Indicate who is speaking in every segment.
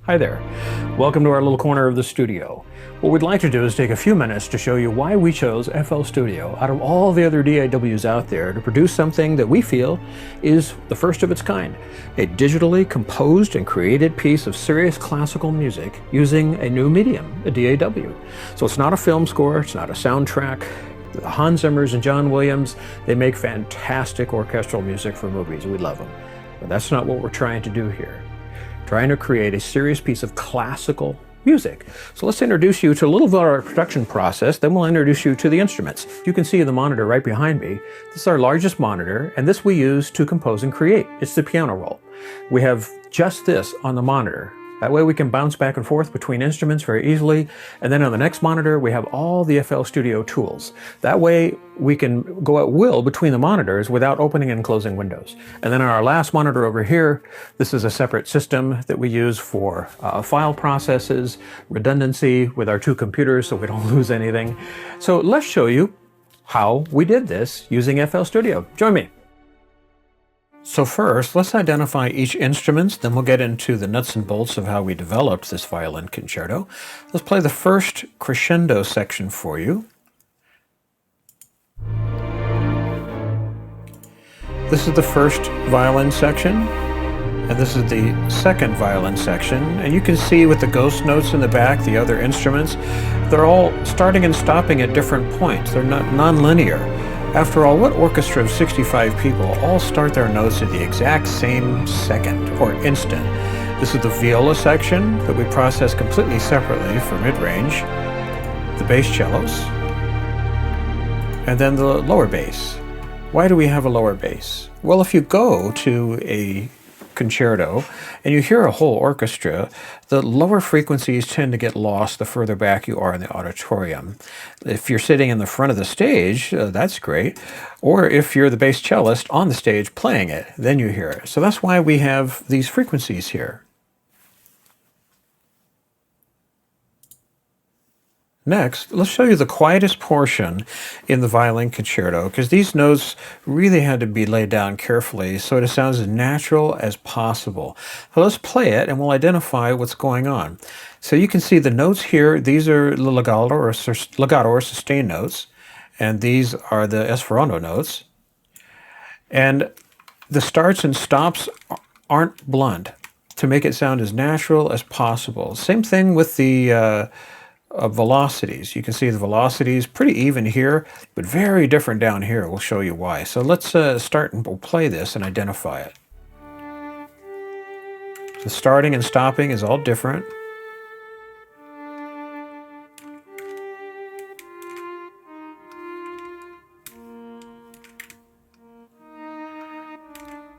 Speaker 1: Hi there. Welcome to our little corner of the studio. What we'd like to do is take a few minutes to show you why we chose FL Studio out of all the other DAWs out there to produce something that we feel is the first of its kind. A digitally composed and created piece of serious classical music using a new medium, a DAW. So it's not a film score, it's not a soundtrack. The Hans Zimmers and John Williams, they make fantastic orchestral music for movies. We love them. But that's not what we're trying to do here. Trying to create a serious piece of classical music. So let's introduce you to a little bit of our production process, then we'll introduce you to the instruments. You can see the monitor right behind me. This is our largest monitor, and this we use to compose and create. It's the piano roll. We have just this on the monitor. That way we can bounce back and forth between instruments very easily. And then on the next monitor, we have all the FL Studio tools. That way we can go at will between the monitors without opening and closing windows. And then on our last monitor over here, this is a separate system that we use for file processes, redundancy with our two computers so we don't lose anything. So let's show you how we did this using FL Studio. Join me. So first, let's identify each instrument, then we'll get into the nuts and bolts of how we developed this violin concerto. Let's play the first crescendo section for you. This is the first violin section, and this is the second violin section. And you can see with the ghost notes in the back, the other instruments, they're all starting and stopping at different points. They're not non-linear. After all, what orchestra of 65 people all start their notes at the exact same second or instant? This is the viola section that we process completely separately for mid-range, the bass cellos, and then the lower bass. Why do we have a lower bass? Well, if you go to a concerto and you hear a whole orchestra, the lower frequencies tend to get lost the further back you are in the auditorium. If you're sitting in the front of the stage, that's great. Or if you're the bass cellist on the stage playing it, then you hear it. So that's why we have these frequencies here. Next, let's show you the quietest portion in the violin concerto, because these notes really had to be laid down carefully so it sounds as natural as possible. So let's play it and we'll identify what's going on. So you can see the notes here, these are the legato or sustained notes, and these are the esperanto notes. And the starts and stops aren't blunt to make it sound as natural as possible. Same thing with the velocities. You can see the velocities pretty even here, but very different down here. We'll show you why. So let's start and we'll play this and identify it. The starting and stopping is all different.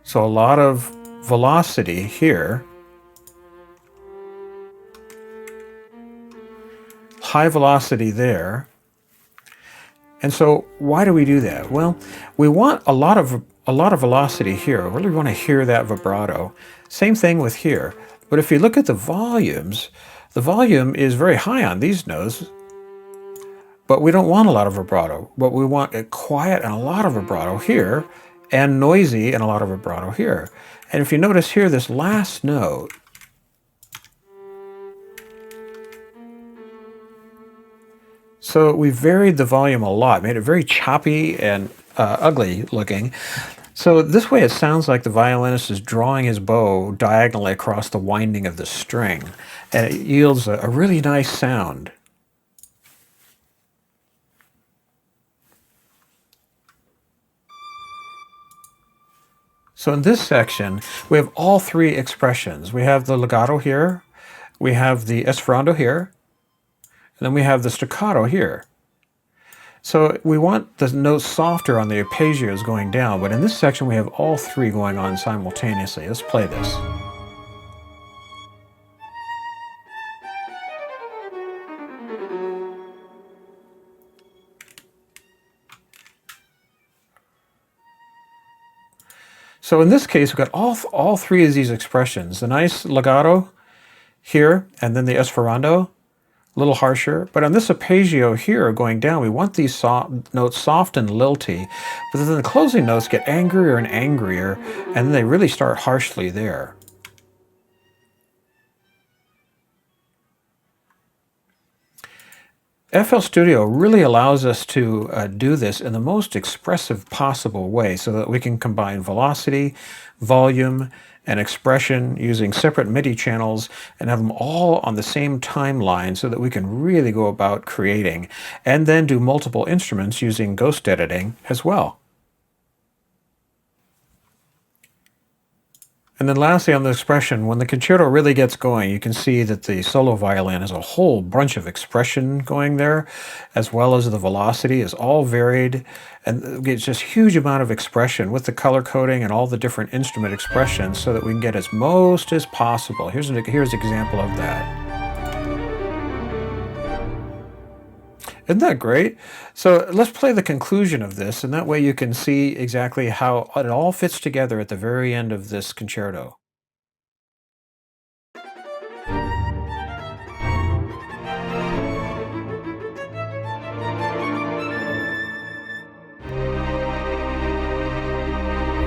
Speaker 1: So a lot of velocity here. High velocity there. And so why do we do that? Well, we want a lot of velocity here. We really want to hear that vibrato. Same thing with here. But if you look at the volumes, the volume is very high on these notes, but we don't want a lot of vibrato. But we want it quiet and a lot of vibrato here, and noisy and a lot of vibrato here. And if you notice here, this last note, so we varied the volume a lot, made it very choppy and ugly looking. So this way it sounds like the violinist is drawing his bow diagonally across the winding of the string, and it yields a really nice sound. So in this section, we have all three expressions. We have the legato here, we have the esperanto here, and then we have the staccato here. So we want the notes softer on the arpeggios going down, but in this section we have all three going on simultaneously. Let's play this. So in this case, we've got all three of these expressions. The nice legato here, and then the esperanto, a little harsher. But on this arpeggio here going down, we want these notes soft and lilty, but then the closing notes get angrier and angrier, and then they really start harshly there. FL Studio really allows us to do this in the most expressive possible way so that we can combine velocity, volume, and expression using separate MIDI channels and have them all on the same timeline so that we can really go about creating, and then do multiple instruments using ghost editing as well. And then lastly, on the expression, when the concerto really gets going, you can see that the solo violin has a whole bunch of expression going there, as well as the velocity is all varied, and it's just huge amount of expression with the color coding and all the different instrument expressions so that we can get as most as possible. Here's an example of that. Isn't that great? So let's play the conclusion of this, and that way you can see exactly how it all fits together at the very end of this concerto.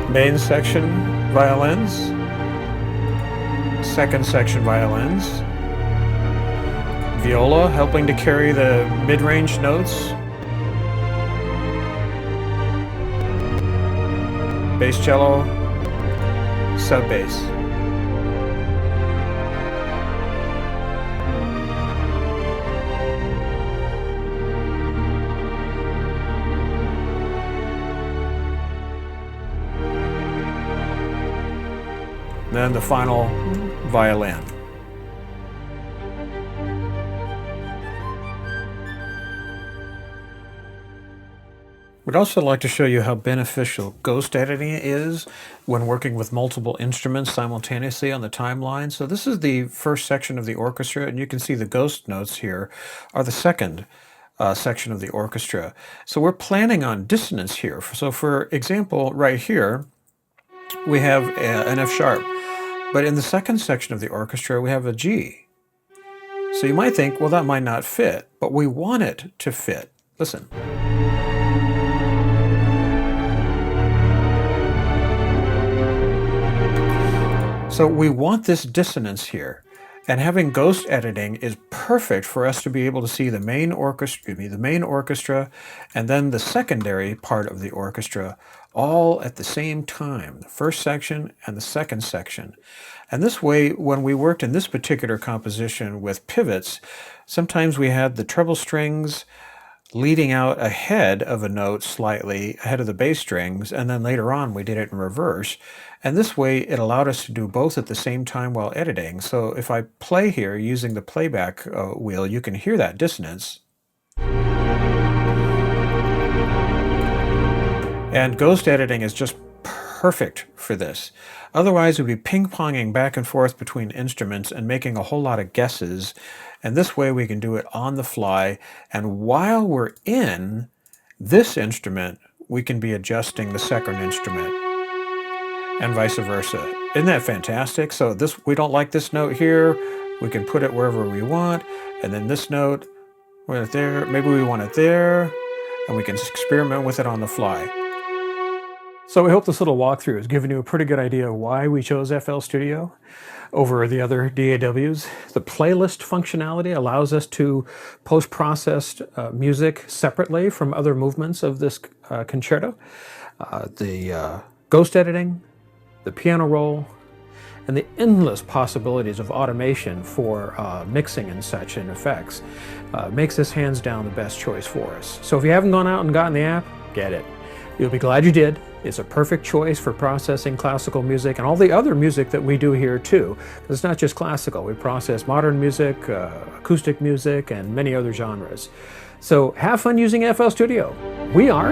Speaker 1: Main section, violins. Second section, violins. Viola helping to carry the mid-range notes. Bass cello, sub bass. Then the final violin. We'd also like to show you how beneficial ghost editing is when working with multiple instruments simultaneously on the timeline. So this is the first section of the orchestra, and you can see the ghost notes here are the second section of the orchestra. So we're planning on dissonance here. So for example, right here, we have an F sharp, but in the second section of the orchestra, we have a G. So you might think, well, that might not fit, but we want it to fit. Listen. So we want this dissonance here, and having ghost editing is perfect for us to be able to see the main orchestra, and then the secondary part of the orchestra all at the same time, the first section and the second section. And this way, when we worked in this particular composition with pivots, sometimes we had the treble strings leading out ahead of a note slightly, ahead of the bass strings, and then later on we did it in reverse. And this way it allowed us to do both at the same time while editing. So if I play here using the playback wheel, you can hear that dissonance. And ghost editing is just perfect for this. Otherwise, we'd be ping-ponging back and forth between instruments and making a whole lot of guesses. And this way we can do it on the fly. And while we're in this instrument, we can be adjusting the second instrument and vice versa. Isn't that fantastic? So we don't like this note here, we can put it wherever we want. And then this note, right there, maybe we want it there, and we can experiment with it on the fly. So we hope this little walkthrough has given you a pretty good idea of why we chose FL Studio over the other DAWs. The playlist functionality allows us to post-process music separately from other movements of this concerto. The ghost editing, the piano roll, and the endless possibilities of automation for mixing and such and effects makes this hands down the best choice for us. So if you haven't gone out and gotten the app, get it. You'll be glad you did. It's a perfect choice for processing classical music and all the other music that we do here too. It's not just classical. We process modern music, acoustic music, and many other genres. So have fun using FL Studio. We are.